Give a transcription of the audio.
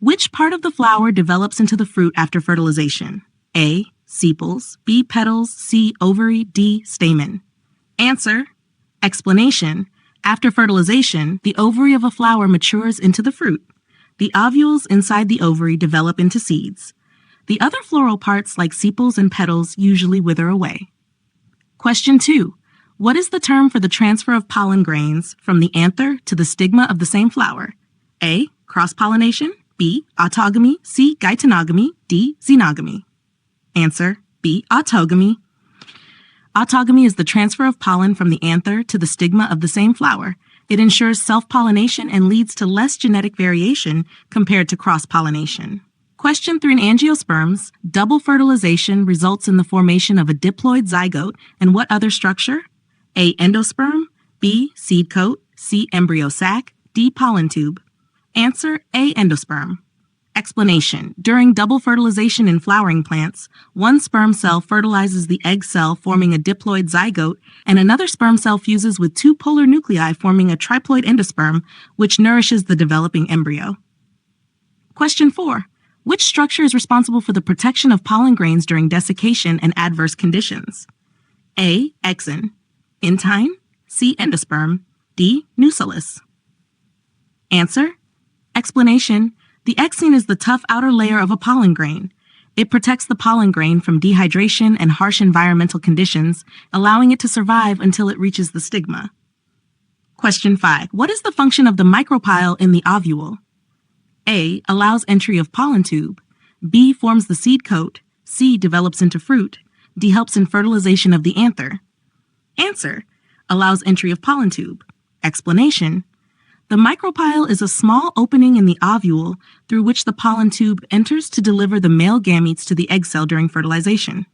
Which part of the flower develops into the fruit after fertilization? A. Sepals, B. Petals, C. Ovary, D. Stamen. Answer. Explanation. After fertilization, the ovary of a flower matures into the fruit. The ovules inside the ovary develop into seeds. The other floral parts, like sepals and petals, usually wither away. Question 2. What is the term for the transfer of pollen grains from the anther to the stigma of the same flower? A. Cross-pollination, B. Autogamy, C. Gytonogamy, D. Xenogamy. Answer. B. Autogamy. Autogamy is the transfer of pollen from the anther to the stigma of the same flower. It ensures self-pollination and leads to less genetic variation compared to cross-pollination. Question 3. In angiosperms, double fertilization results in the formation of a diploid zygote and what other structure? A. Endosperm, B. Seed coat, C. Embryo sac, D. Pollen tube. Answer. A. Endosperm. Explanation. During double fertilization in flowering plants, one sperm cell fertilizes the egg cell, forming a diploid zygote, and another sperm cell fuses with two polar nuclei, forming a triploid endosperm, which nourishes the developing embryo. Question 4. Which structure is responsible for the protection of pollen grains during desiccation and adverse conditions? A. Exon, intine, C. Endosperm, D. Nucellus. Answer. Explanation. The exine is the tough outer layer of a pollen grain. It protects the pollen grain from dehydration and harsh environmental conditions, allowing it to survive until it reaches the stigma. Question 5. What is the function of the micropyle in the ovule? A. Allows entry of pollen tube. B. Forms the seed coat. C. Develops into fruit. D. Helps in fertilization of the anther. Answer. Allows entry of pollen tube. Explanation. The micropyle is a small opening in the ovule through which the pollen tube enters to deliver the male gametes to the egg cell during fertilization.